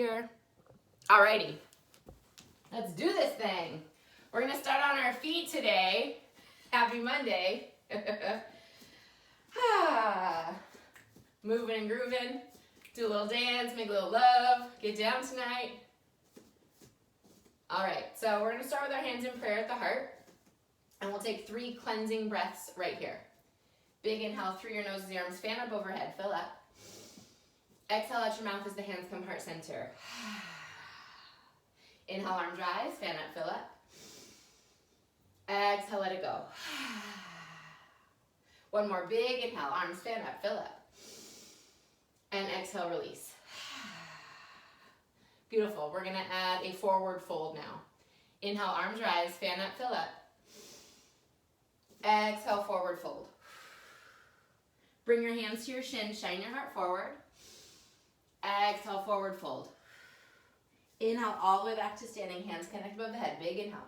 here. Alrighty, let's do this thing. We're gonna start on our feet today. Happy Monday. Moving and grooving. Do a little dance, make a little love, get down tonight. All right, so we're gonna start with our hands in prayer at the heart, and we'll take 3 cleansing breaths right here. Big inhale through your nose, the arms fan up overhead, fill up. Exhale out your mouth as the hands come heart center. Inhale, arms rise, fan up, fill up. Exhale, let it go. One more big inhale, arms fan up, fill up. And exhale, release. Beautiful. We're gonna add a forward fold now. Inhale, arms rise, fan up, fill up. Exhale, forward fold. Bring your hands to your shin, shine your heart forward. Exhale, forward fold. Inhale, all the way back to standing, hands connect above the head, big inhale.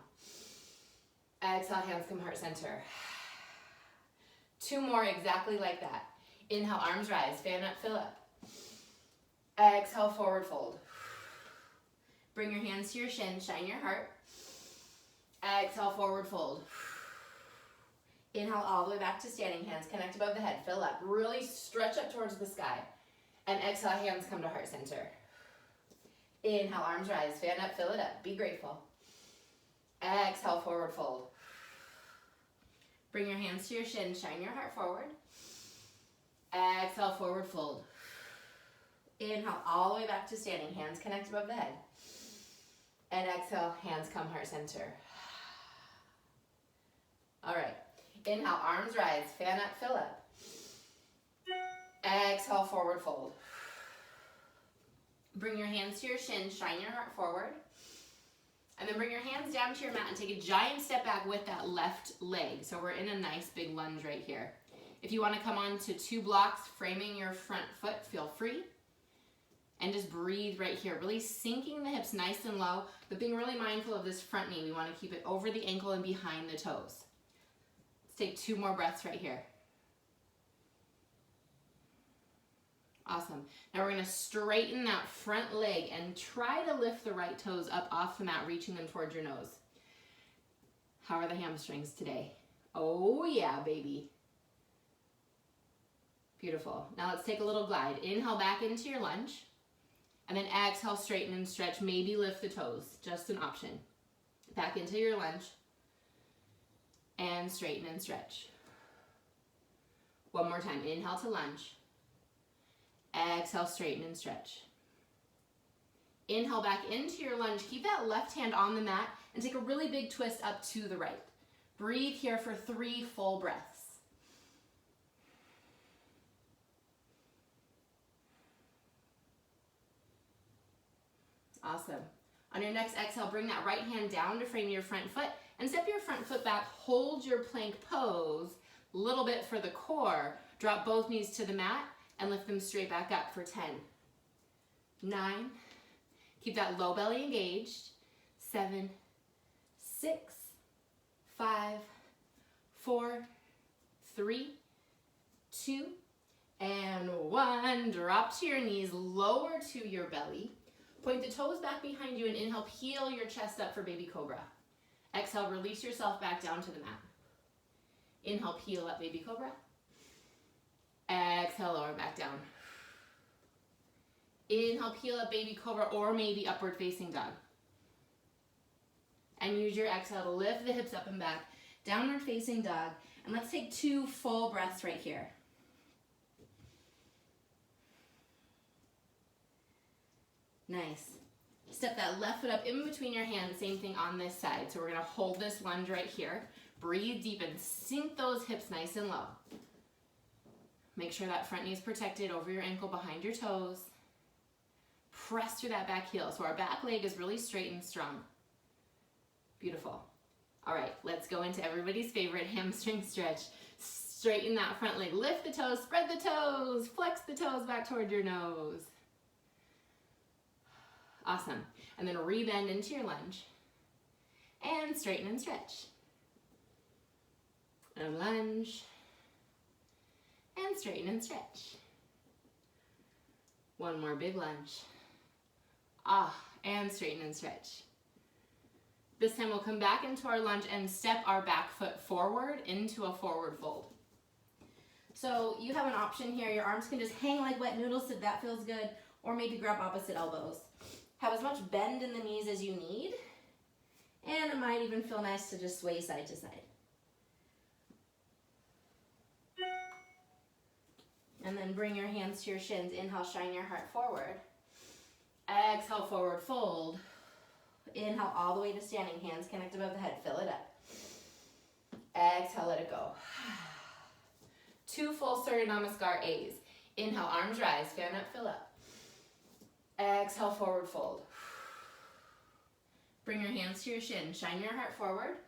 Exhale, hands come heart center. 2 more exactly like that. Inhale, arms rise, fan up, fill up. Exhale, forward fold. Bring your hands to your shin, shine your heart. Exhale, forward fold. Inhale, all the way back to standing, hands connect above the head, fill up. Really stretch up towards the sky. And exhale, hands come to heart center. Inhale, arms rise, fan up, fill it up, be grateful. Exhale, forward fold. Bring your hands to your shin, shine your heart forward. Exhale, forward fold. Inhale, all the way back to standing, hands connect above the head. And exhale, hands come heart center. All right, inhale, arms rise, fan up, fill up. Exhale, forward fold. Bring your hands to your shin, shine your heart forward. And then bring your hands down to your mat and take a giant step back with that left leg. So we're in a nice big lunge right here. If you want to come on to 2 blocks, framing your front foot, feel free. And just breathe right here, really sinking the hips nice and low, but being really mindful of this front knee. We want to keep it over the ankle and behind the toes. Let's take 2 more breaths right here. Awesome. Now we're going to straighten that front leg and try to lift the right toes up off the mat, reaching them towards your nose. How are the hamstrings today? Oh yeah, baby. Beautiful. Now let's take a little glide. Inhale back into your lunge. And then exhale, straighten and stretch. Maybe lift the toes. Just an option. Back into your lunge. And straighten and stretch. One more time. Inhale to lunge. Exhale, straighten and stretch. Inhale back into your lunge. Keep that left hand on the mat and take a really big twist up to the right. Breathe here for 3 full breaths. Awesome. On your next exhale, bring that right hand down to frame your front foot and step your front foot back. Hold your plank pose a little bit for the core. Drop both knees to the mat and lift them straight back up for 10, 9, keep that low belly engaged, 7, 6, 5, 4, 3, 2, and 1. Drop to your knees, lower to your belly. Point the toes back behind you and inhale, peel your chest up for baby cobra. Exhale, release yourself back down to the mat. Inhale, peel up, baby cobra. Exhale, lower back down. Inhale, peel up, baby cobra, or maybe upward facing dog. And use your exhale to lift the hips up and back. Downward facing dog. And let's take 2 full breaths right here. Nice. Step that left foot up in between your hands. Same thing on this side. So we're going to hold this lunge right here. Breathe deep and sink those hips nice and low. Make sure that front knee is protected over your ankle, behind your toes. Press through that back heel. So our back leg is really straight and strong. Beautiful. All right, let's go into everybody's favorite hamstring stretch. Straighten that front leg. Lift the toes, spread the toes, flex the toes back toward your nose. Awesome. And then rebend into your lunge. And straighten and stretch. And lunge. And straighten and stretch. One more big lunge. and straighten and stretch. This time we'll come back into our lunge and step our back foot forward into a forward fold. So you have an option here. Your arms can just hang like wet noodles if that feels good, or maybe grab opposite elbows. Have as much bend in the knees as you need, and it might even feel nice to just sway side to side. And then bring your hands to your shins. Inhale, shine your heart forward. Exhale, forward fold. Inhale all the way to standing. Hands connect above the head. Fill it up. Exhale, let it go. 2 full Surya Namaskar A's. Inhale, arms rise. Fan up, fill up. Exhale, forward fold. Bring your hands to your shin. Shine your heart forward.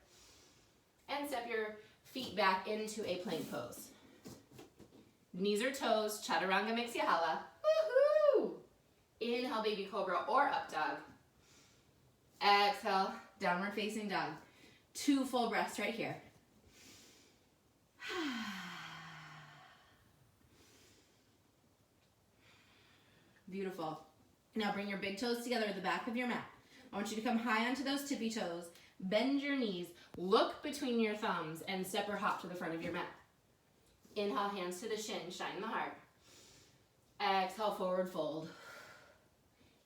And step your feet back into a plank pose. Knees or toes, chaturanga mixed yahala. Woohoo! Inhale, baby cobra or up dog. Exhale, downward facing dog. 2 full breaths right here. Beautiful. Now bring your big toes together at the back of your mat. I want you to come high onto those tippy toes. Bend your knees. Look between your thumbs and step or hop to the front of your mat. Inhale, hands to the shin, shine the heart. Exhale, forward fold.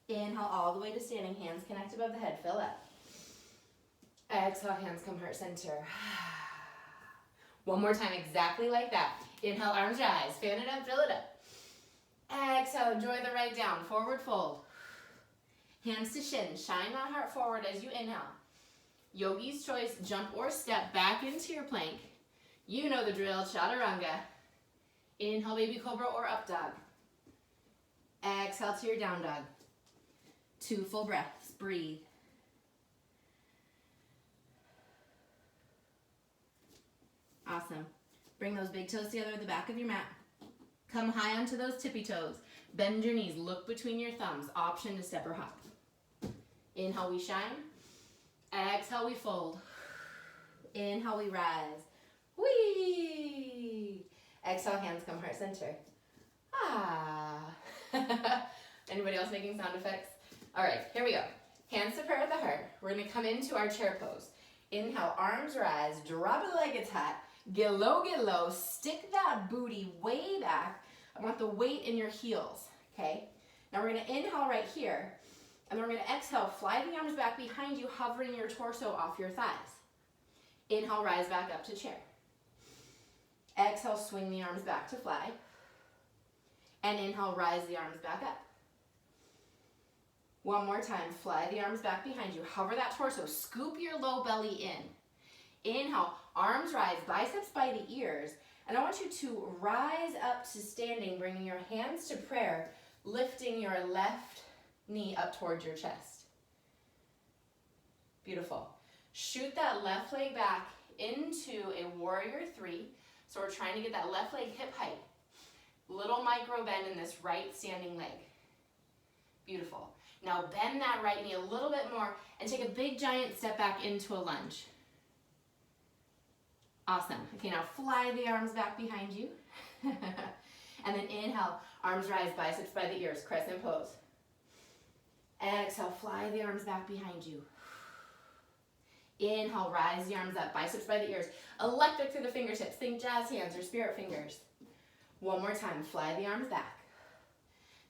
Inhale, all the way to standing, hands connect above the head, fill up. Exhale, hands come heart center. One more time, exactly like that. Inhale, arms rise, fan it up, fill it up. Exhale, enjoy the right down, forward fold. Hands to shin, shine that heart forward as you inhale. Yogi's choice, jump or step back into your plank. You know the drill, chaturanga. Inhale, baby cobra or up dog. Exhale to your down dog. 2 full breaths, breathe. Awesome. Bring those big toes together at the back of your mat. Come high onto those tippy toes. Bend your knees, look between your thumbs. Option to step or hop. Inhale, we shine. Exhale, we fold. Inhale, we rise. Whee! Exhale, hands come heart center. Ah. Anybody else making sound effects? All right, here we go. Hands to prayer at the heart. We're gonna come into our chair pose. Inhale, arms rise, drop it like it's hot. Get low, stick that booty way back. I want the weight in your heels, okay? Now we're gonna inhale right here, and then we're gonna exhale, fly the arms back behind you, hovering your torso off your thighs. Inhale, rise back up to chair. Exhale, swing the arms back to fly. And inhale, rise the arms back up. One more time, fly the arms back behind you. Hover that torso, scoop your low belly in. Inhale, arms rise, biceps by the ears. And I want you to rise up to standing, bringing your hands to prayer, lifting your left knee up towards your chest. Beautiful. Shoot that left leg back into a warrior 3. So we're trying to get that left leg hip height. Little micro bend in this right standing leg. Beautiful. Now bend that right knee a little bit more and take a big giant step back into a lunge. Awesome. Okay, now fly the arms back behind you. And then inhale, arms rise, biceps by the ears, crescent pose. Exhale, fly the arms back behind you. Inhale, rise the arms up, biceps by the ears. Electric through the fingertips. Think jazz hands or spirit fingers. One more time, fly the arms back.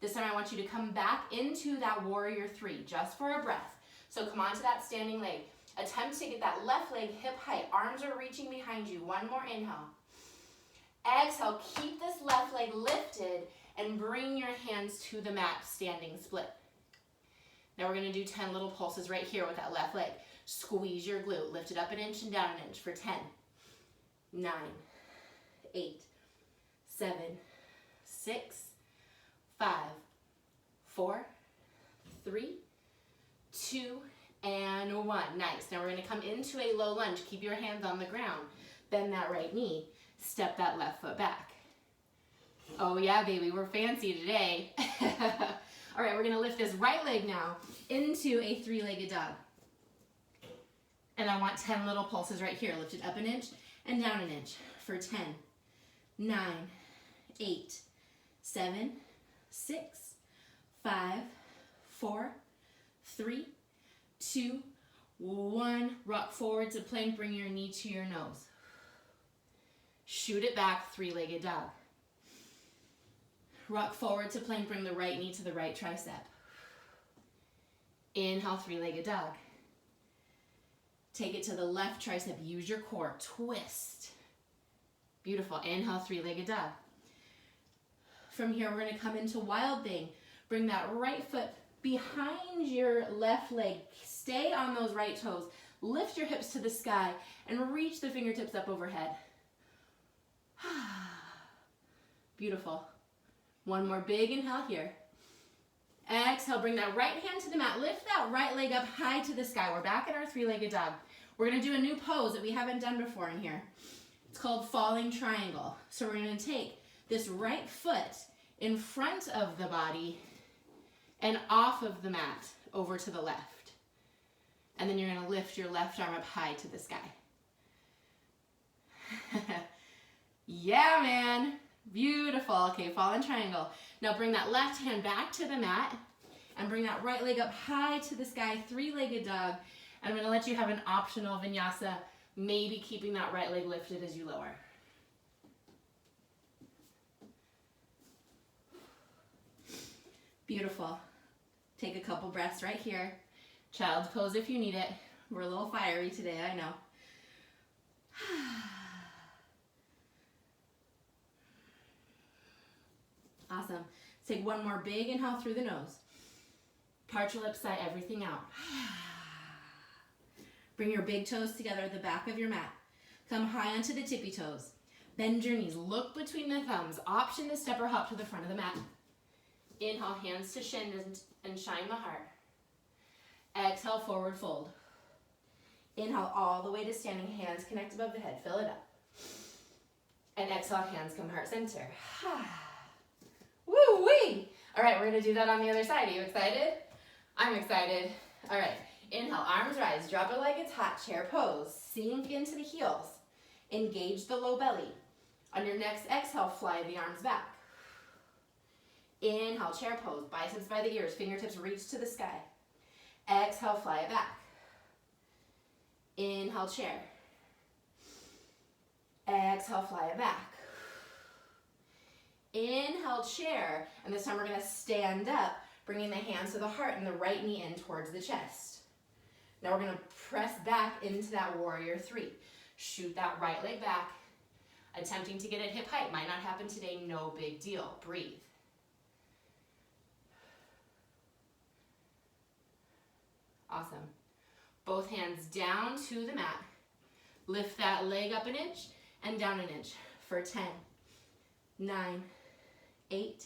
This time I want you to come back into that warrior 3, just for a breath. So come onto that standing leg. Attempt to get that left leg hip height. Arms are reaching behind you. One more inhale. Exhale, keep this left leg lifted and bring your hands to the mat, standing split. Now we're gonna do 10 little pulses right here with that left leg. Squeeze your glute, lift it up an inch and down an inch for 10, 9, 8, 7, 6, 5, 4, 3, 2, and 1. Nice. Now we're gonna come into a low lunge. Keep your hands on the ground. Bend that right knee. Step that left foot back. Oh yeah, baby, we're fancy today. All right, we're gonna lift this right leg now into a 3-legged dog. And I want 10 little pulses right here. Lift it up an inch and down an inch for 10, 9, 8, 7, 6, 5, 4, 3, 2, 1. Rock forward to plank, bring your knee to your nose. Shoot it back, three-legged dog. Rock forward to plank, bring the right knee to the right tricep. Inhale, three-legged dog. Take it to the left tricep, use your core, twist. Beautiful, inhale, three-legged dog. From here, we're gonna come into wild thing. Bring that right foot behind your left leg. Stay on those right toes. Lift your hips to the sky and reach the fingertips up overhead. Beautiful. One more big inhale here. Exhale, bring that right hand to the mat. Lift that right leg up high to the sky. We're back in our three-legged dog. We're gonna do a new pose that we haven't done before in here. It's called falling triangle. So we're gonna take this right foot in front of the body and off of the mat over to the left. And then you're gonna lift your left arm up high to the sky. Yeah, man. Beautiful. Okay, fallen triangle. Now bring that left hand back to the mat and bring that right leg up high to the sky, three-legged dog. And I'm gonna let you have an optional vinyasa, maybe keeping that right leg lifted as you lower. Beautiful. Take a couple breaths right here. Child's pose if you need it. We're a little fiery today, I know. Awesome. Take one more big inhale through the nose. Part your lips, sigh everything out. Bring your big toes together at the back of your mat. Come high onto the tippy toes. Bend your knees. Look between the thumbs. Option to step or hop to the front of the mat. Inhale, hands to shin and shine the heart. Exhale, forward fold. Inhale all the way to standing, hands connect above the head. Fill it up. And exhale, hands come heart center. Woo-wee! All right, we're gonna do that on the other side. Are you excited? I'm excited. All right, inhale, arms rise, drop it like it's hot, chair pose. Sink into the heels. Engage the low belly. On your next exhale, fly the arms back. Inhale, chair pose, biceps by the ears, fingertips reach to the sky. Exhale, fly it back. Inhale, chair. Exhale, fly it back. Inhale, chair, and this time we're gonna stand up, bringing the hands to the heart and the right knee in towards the chest. Now we're gonna press back into that warrior three. Shoot that right leg back, attempting to get it hip height. Might not happen today, no big deal. Breathe. Awesome. Both hands down to the mat. Lift that leg up an inch and down an inch for 10, 9, 8,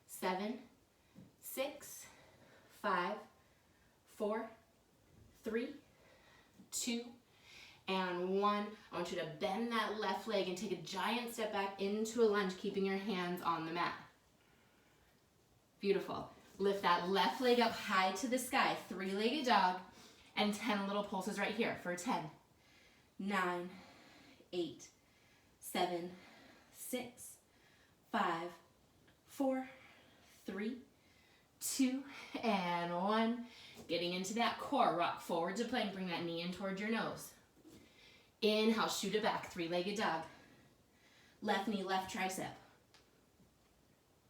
7, 6, 5, 4, 3, 2, and 1. I want you to bend that left leg and take a giant step back into a lunge, keeping your hands on the mat. Beautiful. Lift that left leg up high to the sky, three-legged dog, and 10 little pulses right here for 10, 9, 8, 7, 6, 5, 4, 3, 2, and 1. Getting into that core, rock forward to plank, bring that knee in towards your nose. Inhale, shoot it back, three-legged dog. Left knee, left tricep.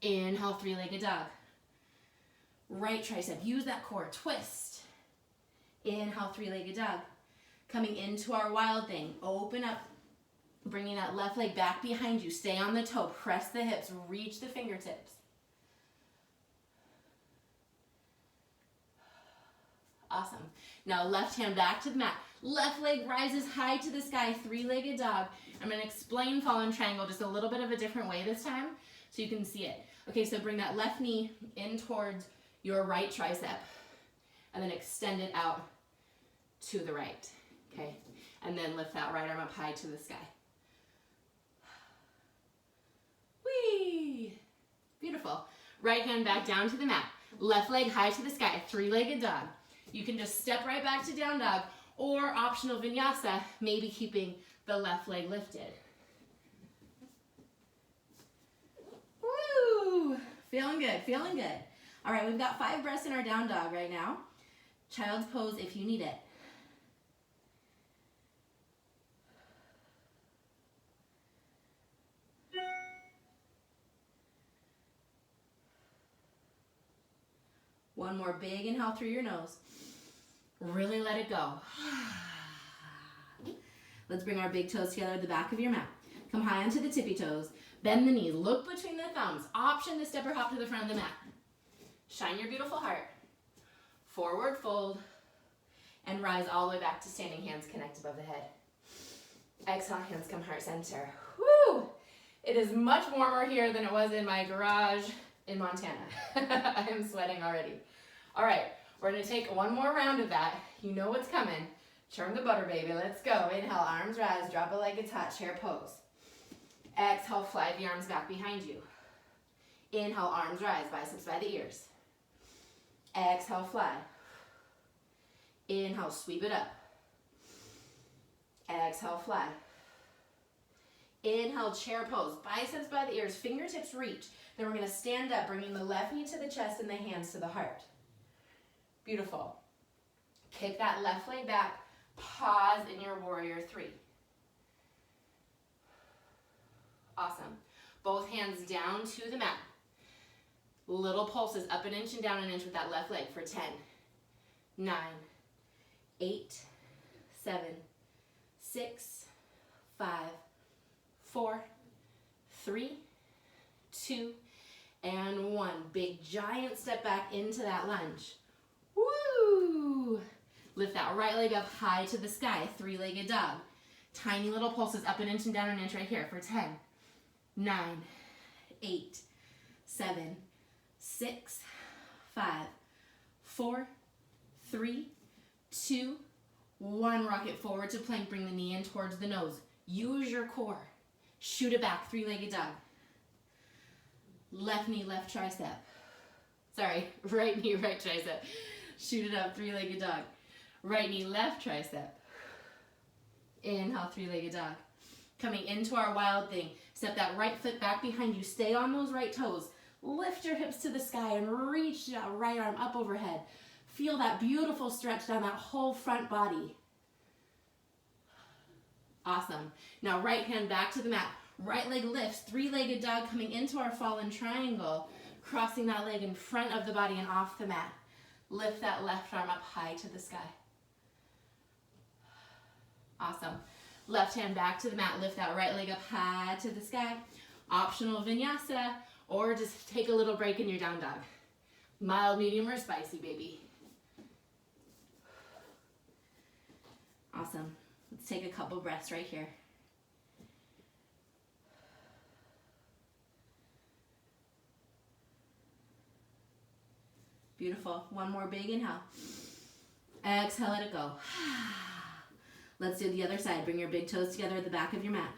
Inhale, three-legged dog. Right tricep, use that core, twist. Inhale, three-legged dog. Coming into our wild thing, open up, bringing that left leg back behind you. Stay on the toe, press the hips, reach the fingertips. Awesome. Now left hand back to the mat. Left leg rises high to the sky, three-legged dog. I'm gonna explain fallen triangle just a little bit of a different way this time so you can see it. Okay, so bring that left knee in towards your right tricep and then extend it out to the right, okay? And then lift that right arm up high to the sky. Whee! Beautiful. Right hand back down to the mat. Left leg high to the sky, three-legged dog. You can just step right back to down dog or optional vinyasa, maybe keeping the left leg lifted. Woo! Feeling good, feeling good. All right, we've got 5 breaths in our down dog right now. Child's pose if you need it. One more big inhale through your nose. Really let it go. Let's bring our big toes together at the back of your mat. Come high onto the tippy toes. Bend the knees. Look between the thumbs. Option to step or hop to the front of the mat. Shine your beautiful heart. Forward fold. And rise all the way back to standing. Hands connect above the head. Exhale, hands come heart center. Woo! It is much warmer here than it was in my garage in Montana. I am sweating already. All right, we're gonna take one more round of that. You know what's coming. Turn the butter, baby. Let's go. Inhale, arms rise. Drop it like it's hot. Chair pose. Exhale, fly the arms back behind you. Inhale, arms rise. Biceps by the ears. Exhale, fly. Inhale, sweep it up. Exhale, fly. Inhale, chair pose. Biceps by the ears. Fingertips reach. Then we're going to stand up, bringing the left knee to the chest and the hands to the heart. Beautiful. Kick that left leg back. Pause in your warrior three. Awesome. Both hands down to the mat. Little pulses up an inch and down an inch with that left leg for 10, 9, 8, 7, 6, 5, 4, 3, 2, and 1. Big giant step back into that lunge. Woo! Lift that right leg up high to the sky, three-legged dog. Tiny little pulses up an inch and down an inch right here for 10, 9, 8, 7, 6, 5, 4, 3, 2, 1. Rock it forward to plank. Bring the knee in towards the nose. Use your core. Shoot it back, three-legged dog. Left knee, left tricep. Sorry, right knee, right tricep. Shoot it up, three-legged dog. Right knee, left tricep. Inhale, three-legged dog. Coming into our wild thing. Step that right foot back behind you. Stay on those right toes. Lift your hips to the sky and reach that right arm up overhead. Feel that beautiful stretch down that whole front body. Awesome. Now right hand back to the mat. Right leg lifts, three-legged dog coming into our fallen triangle. Crossing that leg in front of the body and off the mat. Lift that left arm up high to the sky. Awesome. Left hand back to the mat. Lift that right leg up high to the sky. Optional vinyasa, or just take a little break in your down dog. Mild, medium, or spicy, baby. Awesome. Let's take a couple breaths right here. Beautiful. One more big inhale. Exhale, let it go. Let's do the other side. Bring your big toes together at the back of your mat.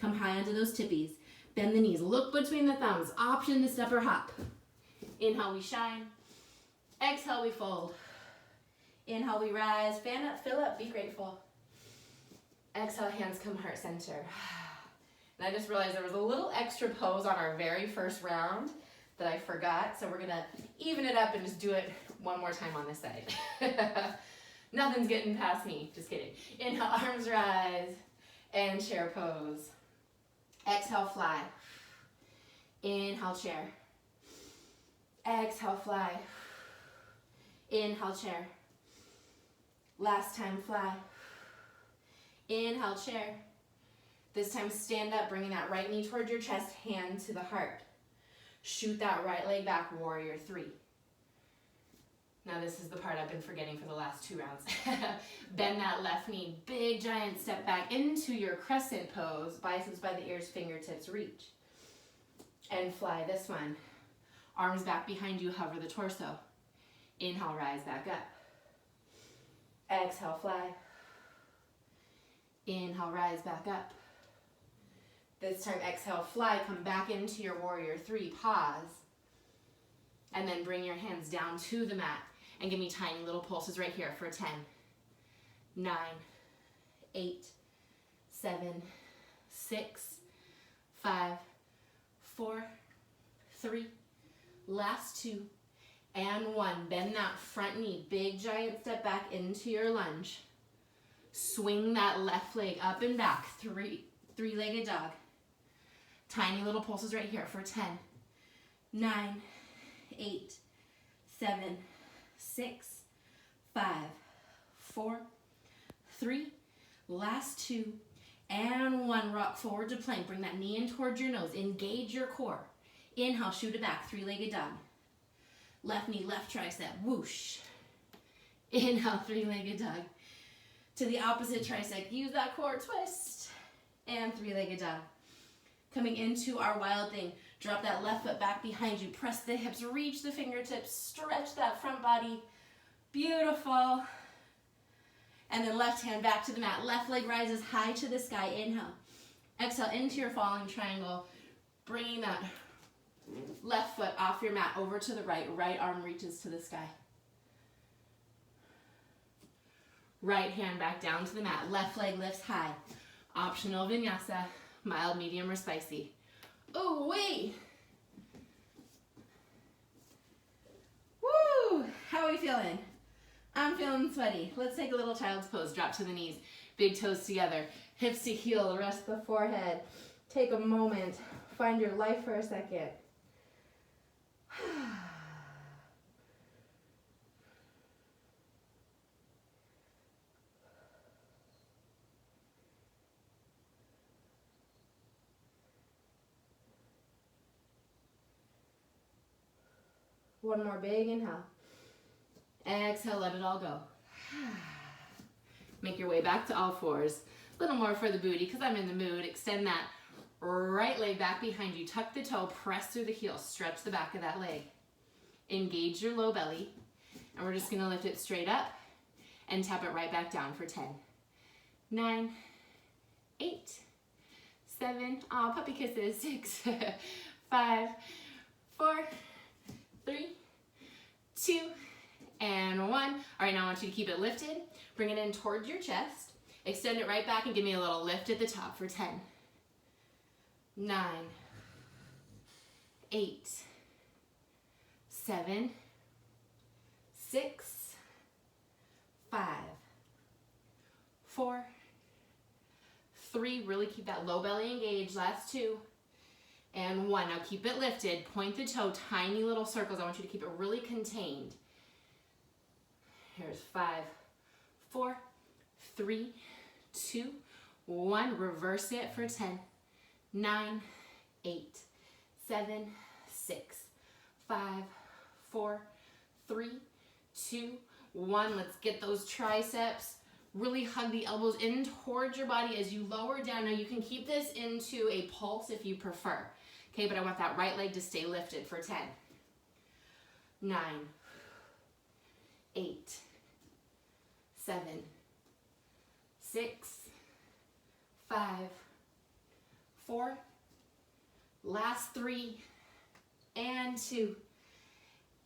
Come high onto those tippies. Bend the knees. Look between the thumbs. Option to step or hop. Inhale, we shine. Exhale, we fold. Inhale, we rise. Fan up, fill up, be grateful. Exhale, hands come heart center. And I just realized there was a little extra pose on our very first round that I forgot. So we're going to even it up and just do it one more time on this side. Nothing's getting past me. Just kidding. Inhale, arms rise. And chair pose. Exhale, fly. Inhale, chair. Exhale, fly. Inhale, chair. Last time, fly. Inhale, chair. This time, stand up, bringing that right knee towards your chest, hand to the heart. Shoot that right leg back, warrior three. Now this is the part I've been forgetting for the last 2 rounds. Bend that left knee, big giant step back into your crescent pose, biceps by the ears, fingertips reach. And fly this one. Arms back behind you, hover the torso. Inhale, rise back up. Exhale, fly. Inhale, rise back up. This time, exhale, fly, come back into your warrior three, pause. And then bring your hands down to the mat and give me tiny little pulses right here for 10, 9, 8, 7, 6, 5, 4, 3, last 2, and 1. Bend that front knee. Big giant step back into your lunge. Swing that left leg up and back. Three-legged dog. Tiny little pulses right here for 10, 9, 8, 7, 6, 5, 4, 3, last 2, and 1. Rock forward to plank. Bring that knee in towards your nose. Engage your core. Inhale, shoot it back. Three-legged dog. Left knee, left tricep. Whoosh. Inhale, three-legged dog. To the opposite tricep. Use that core twist. And three-legged dog. Coming into our wild thing. Drop that left foot back behind you. Press the hips. Reach the fingertips. Stretch that front body. Beautiful. And then left hand back to the mat. Left leg rises high to the sky. Inhale. Exhale into your falling triangle. Bringing that left foot off your mat over to the right. Right arm reaches to the sky. Right hand back down to the mat. Left leg lifts high. Optional vinyasa. Mild, medium, or spicy. Oh, wait. Woo! How are we feeling? I'm feeling sweaty. Let's take a little child's pose. Drop to the knees. Big toes together. Hips to heel. Rest the forehead. Take a moment. Find your life for a second. One more big inhale. Exhale, let it all go. Make your way back to all fours. A little more for the booty because I'm in the mood. Extend that right leg back behind you. Tuck the toe, press through the heel. Stretch the back of that leg. Engage your low belly. And we're just going to lift it straight up and tap it right back down for 10, 9, 8, 7, aw, puppy kisses, 6, 5, 4, 3, 2, and 1. All right, now I want you to keep it lifted. Bring it in towards your chest. Extend it right back and give me a little lift at the top for 10, 9, 8, 7, 6, 5, 4, 3. Really keep that low belly engaged. Last 2. And 1. Now keep it lifted. Point the toe. Tiny little circles. I want you to keep it really contained. Here's 5, 4, 3, 2, 1. Reverse it for 10, 9, 8, 7, 6, 5, 4, 3, 2, 1. Let's get those triceps. Really hug the elbows in towards your body as you lower down. Now you can keep this into a pulse if you prefer. Okay, but I want that right leg to stay lifted for 10, 9, 8, 7, 6, 5, 4, last 3, and 2,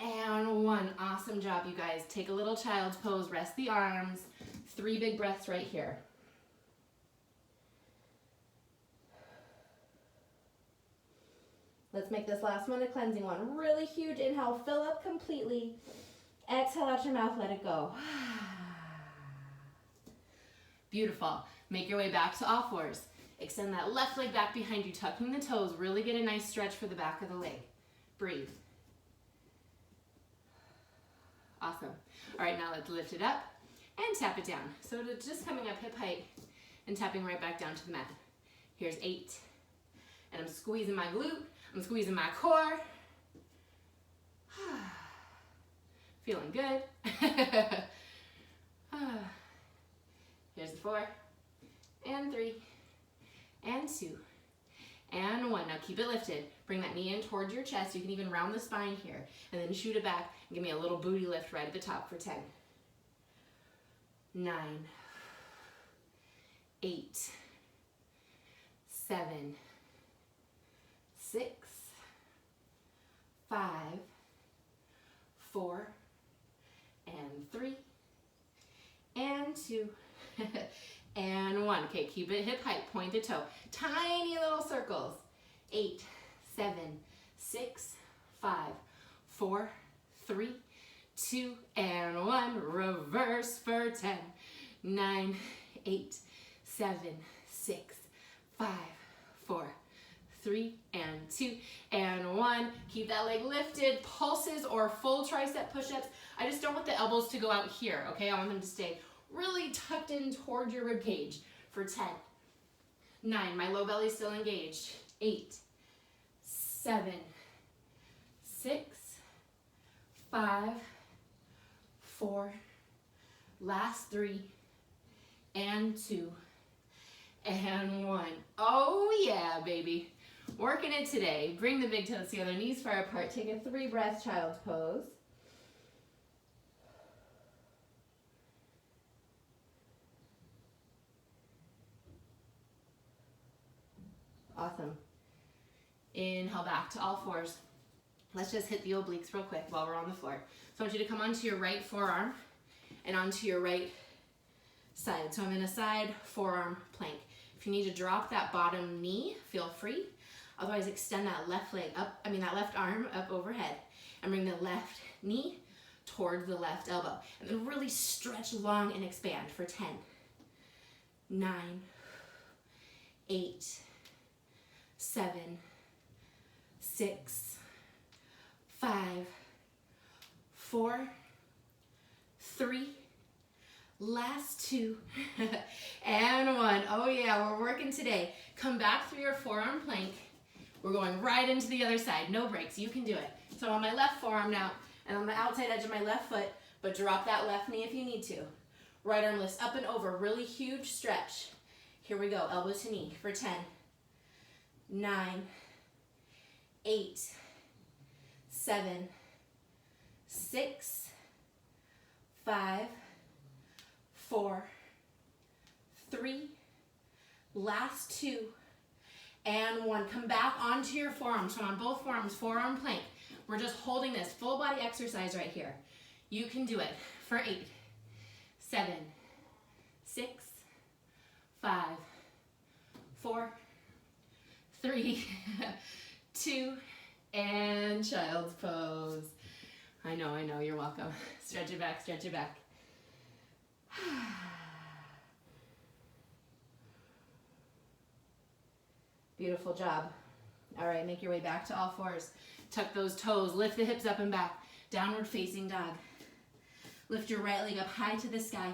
and 1. Awesome job, you guys. Take a little child's pose, rest the arms, 3 big breaths right here. Let's make this last one a cleansing one. Really huge inhale, fill up completely. Exhale out your mouth, let it go. Beautiful. Make your way back to all fours. Extend that left leg back behind you, tucking the toes. Really get a nice stretch for the back of the leg. Breathe. Awesome. All right, now let's lift it up and tap it down. So it's just coming up hip height and tapping right back down to the mat. Here's 8. And I'm squeezing my glute. I'm squeezing my core. Feeling good. Here's the 4, and 3, and 2, and 1. Now keep it lifted. Bring that knee in towards your chest. You can even round the spine here. And then shoot it back and give me a little booty lift right at the top for 10, 9, 8, 7, 6, 5, 4, and 3, and 2, and 1. Okay, keep it hip height, point the toe. Tiny little circles. 8, 7, 6, 5, 4, 3, 2, and 1. Reverse for 10, 9, 8, 7, 6, 5, 4, 3, and 2, and 1. Keep that leg lifted. Pulses or full tricep push-ups. I just don't want the elbows to go out here, okay? I want them to stay really tucked in toward your rib cage for 10, 9, my low belly still engaged, 8, 7, 6, 5, 4, last 3, and 2, and 1. Oh yeah, baby. Working it today. Bring the big toes together, knees far apart. Take a 3-breath child's pose. Awesome. Inhale back to all fours. Let's just hit the obliques real quick while we're on the floor. So I want you to come onto your right forearm and onto your right side. So I'm in a side forearm plank. If you need to drop that bottom knee, feel free. Otherwise, extend that left leg up, that left arm up overhead and bring the left knee towards the left elbow. And then really stretch long and expand for 10, 9, 8, 7, 6, 5, 4, 3, last 2, and 1. Oh yeah, we're working today. Come back through your forearm plank. We're going right into the other side. No breaks. You can do it. So on my left forearm now, and on the outside edge of my left foot, but drop that left knee if you need to. Right arm lifts up and over. Really huge stretch. Here we go. Elbow to knee for 10, 9, 8, 7, 6, 5, 4, 3, last 2, and 1. Come back onto your forearms. So on both forearms, forearm plank. We're just holding this full body exercise right here. You can do it for 8, 7, 6, 5, 4, 3, 2, and child's pose. I know, you're welcome. Stretch it back, stretch it back. Beautiful job. All right, make your way back to all fours. Tuck those toes, lift the hips up and back. Downward facing dog. Lift your right leg up high to the sky.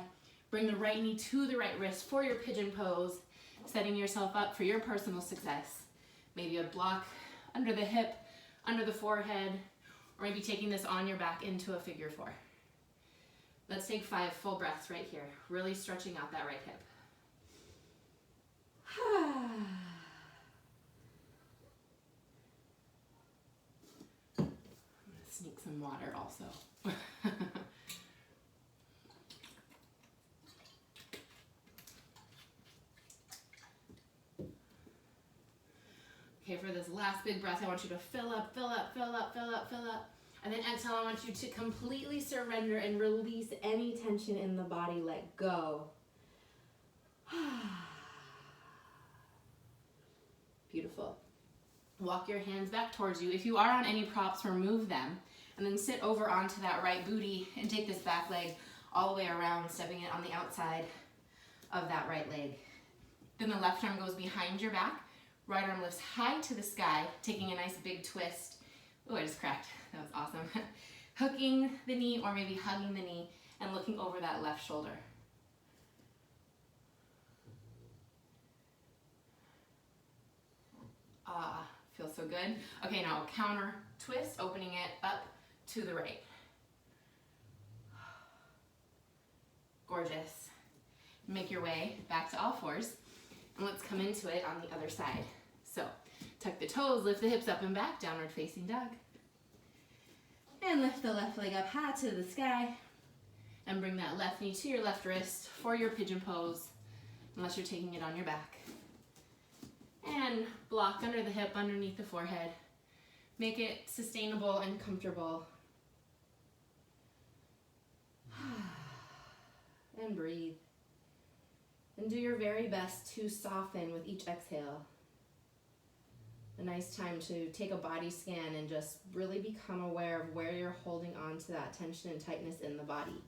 Bring the right knee to the right wrist for your pigeon pose, setting yourself up for your personal success. Maybe a block under the hip, under the forehead, or maybe taking this on your back into a figure 4. Let's take 5 full breaths right here, really stretching out that right hip. I'm gonna sneak some water also. Okay, for this last big breath, I want you to fill up, fill up, fill up, fill up, fill up. And then exhale, I want you to completely surrender and release any tension in the body. Let go. Beautiful. Walk your hands back towards you. If you are on any props, remove them. And then sit over onto that right booty and take this back leg all the way around, stepping it on the outside of that right leg. Then the left arm goes behind your back. Right arm lifts high to the sky, taking a nice big twist. Oh, I just cracked. That was awesome. Hooking the knee or maybe hugging the knee and looking over that left shoulder. Ah, feels so good. Okay, now counter twist, opening it up to the right. Gorgeous. Make your way back to all fours. And let's come into it on the other side. So, tuck the toes, lift the hips up and back, downward facing dog. And lift the left leg up high to the sky. And bring that left knee to your left wrist for your pigeon pose, unless you're taking it on your back. And block under the hip, underneath the forehead. Make it sustainable and comfortable. And breathe. And do your very best to soften with each exhale. a nice time to take a body scan and just really become aware of where you're holding on to that tension and tightness in the body.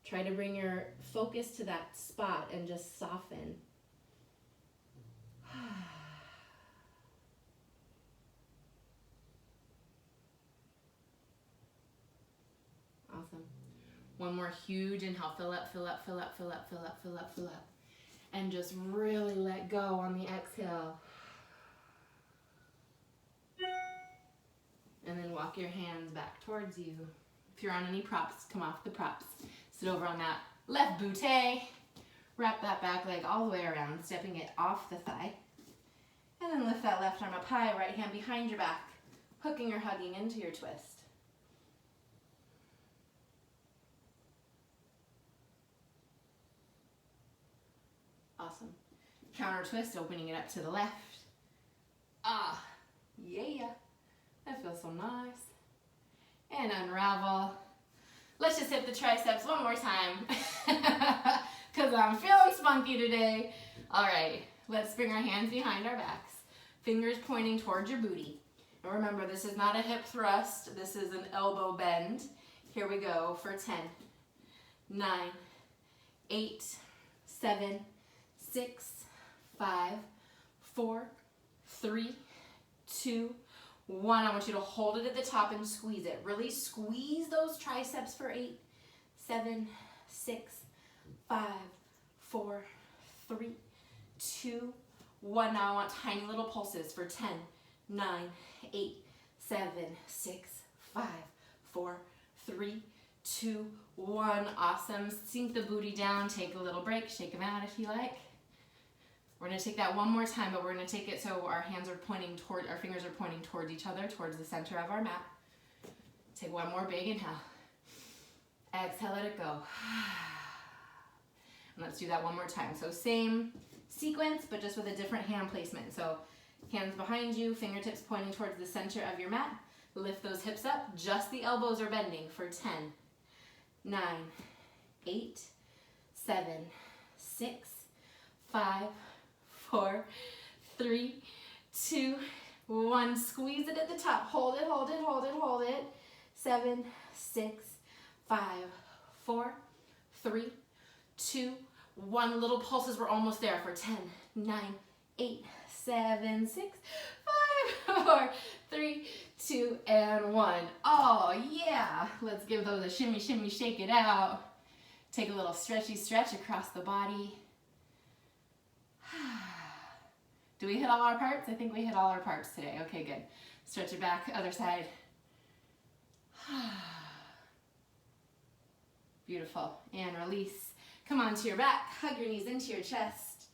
Try to bring your focus to that spot and just soften. Awesome. One more huge inhale. Fill up, fill up, fill up, fill up, fill up, fill up, fill up. And just really let go on the exhale. And then walk your hands back towards you. If you're on any props, come off the props. Sit over on that left bootay. Wrap that back leg all the way around, stepping it off the thigh. And then lift that left arm up high, right hand behind your back, hooking or hugging into your twist. Awesome. Counter twist, opening it up to the left. Ah, yeah. That feels so nice. And unravel. Let's just hit the triceps one more time. Because I'm feeling spunky today. All right, let's bring our hands behind our backs. Fingers pointing towards your booty. And remember, this is not a hip thrust. This is an elbow bend. Here we go for 10, 9, 8, 7, 6, 5, 4, 3, 2, 1. I want you to hold it at the top and squeeze it. Really squeeze those triceps for 8, 7, 6, 5, 4, 3, 2, 1. Now I want tiny little pulses for 10, 9, 8, 7, 6, 5, 4, 3, 2, 1. Awesome. Sink the booty down. Take a little break. Shake them out if you like. We're going to take that one more time, but we're going to take it so our fingers are pointing towards each other, towards the center of our mat. Take one more big inhale. Exhale, let it go. And let's do that one more time. So same sequence, but just with a different hand placement. So hands behind you, fingertips pointing towards the center of your mat. Lift those hips up. Just the elbows are bending for 10, 9, 8, 7, 6, 5, 4, 3, 2, 1. Squeeze it at the top. Hold it, hold it, hold it, hold it. 7, 6, 5, 4, 3, 2, 1. Little pulses. We're almost there for 10, 9, 8, 7, 6, 5, 4, 3, 2, and 1. Oh, yeah. Let's give those a shimmy, shimmy, shake it out. Take a little stretchy stretch across the body. Do we hit all our parts? I think we hit all our parts today. Okay, good. Stretch it back, other side. Beautiful. And release. Come onto your back, hug your knees into your chest,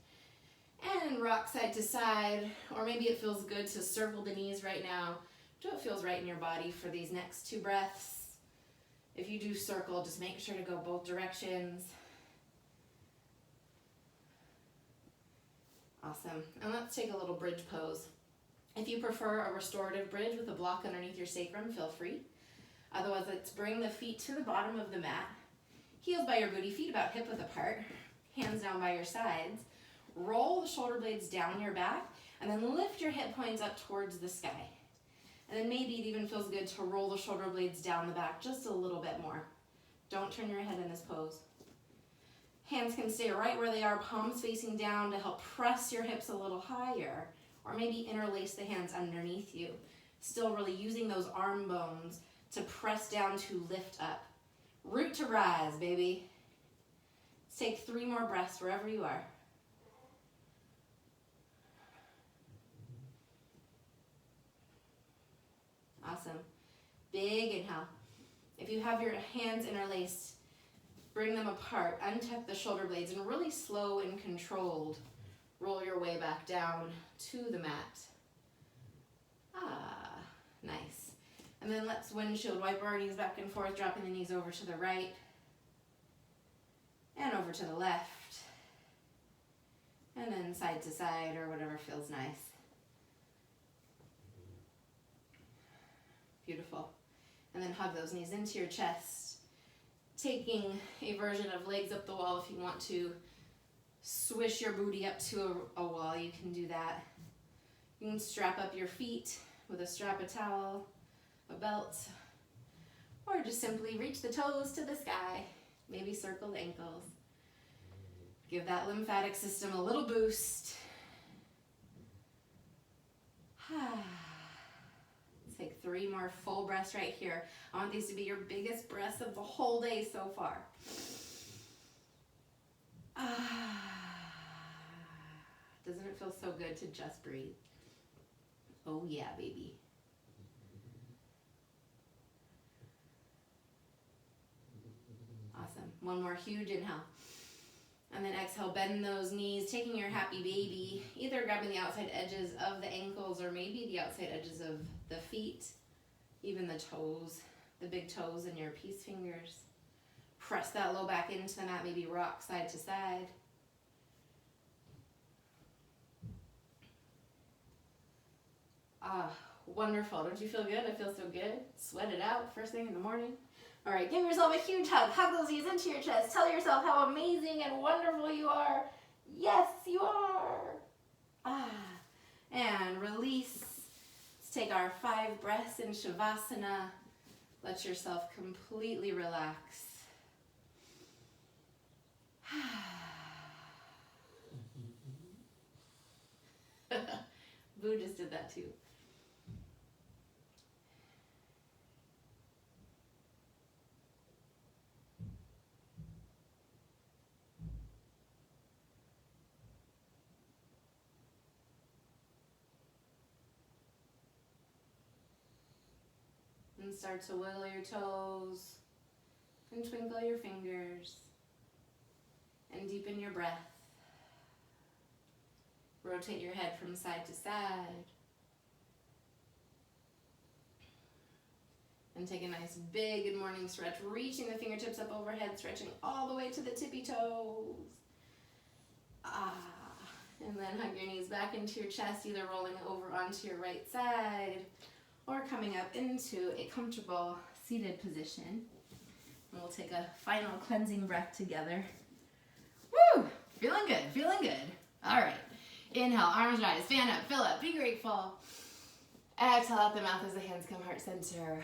and rock side to side. Or maybe it feels good to circle the knees right now. Do what feels right in your body for these next 2 breaths. If you do circle, just make sure to go both directions. Awesome. And let's take a little bridge pose. If you prefer a restorative bridge with a block underneath your sacrum, feel free. Otherwise, let's bring the feet to the bottom of the mat. Heels by your booty, feet about hip width apart. Hands down by your sides. Roll the shoulder blades down your back, and then lift your hip points up towards the sky. And then maybe it even feels good to roll the shoulder blades down the back just a little bit more. Don't turn your head in this pose. Hands can stay right where they are, palms facing down to help press your hips a little higher, or maybe interlace the hands underneath you. Still really using those arm bones to press down to lift up. Root to rise, baby. Let's take 3 more breaths wherever you are. Awesome. Big inhale. If you have your hands interlaced, bring them apart, untuck the shoulder blades, and really slow and controlled, roll your way back down to the mat. Ah, nice. And then let's windshield wipe our knees back and forth, dropping the knees over to the right and over to the left. And then side to side or whatever feels nice. Beautiful. And then hug those knees into your chest. Taking a version of legs up the wall. If you want to swish your booty up to a wall, you can do that. You can strap up your feet with a strap, a towel, a belt, or just simply reach the toes to the sky. Maybe circle the ankles. Give that lymphatic system a little boost. Let's take 3 more full breaths right here. I want these to be your biggest breaths of the whole day so far. Doesn't it feel so good to just breathe? Oh yeah, baby. Awesome. One more huge inhale. And then exhale, bend those knees, taking your happy baby, either grabbing the outside edges of the ankles or maybe the outside edges of the feet, even the toes, the big toes and your peace fingers. Press that low back into the mat, maybe rock side to side. Wonderful. Don't you feel good? I feel so good. Sweat it out first thing in the morning. All right, give yourself a huge hug. Hug those knees into your chest. Tell yourself how amazing and wonderful you are. Yes, you are. And release. Let's take our 5 breaths in Shavasana. Let yourself completely relax. Boo just did that too. And start to wiggle your toes and twinkle your fingers and deepen your breath. Rotate your head from side to side. And take a nice big good morning stretch, reaching the fingertips up overhead, stretching all the way to the tippy toes. And then hug your knees back into your chest, either rolling over onto your right side or coming up into a comfortable seated position. And we'll take a final cleansing breath together. Woo! Feeling good, feeling good. All right. Inhale, arms rise, fan up, fill up, be grateful. Exhale out the mouth as the hands come heart center.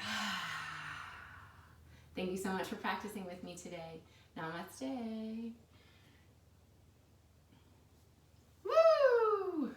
Thank you so much for practicing with me today. Namaste. Woo!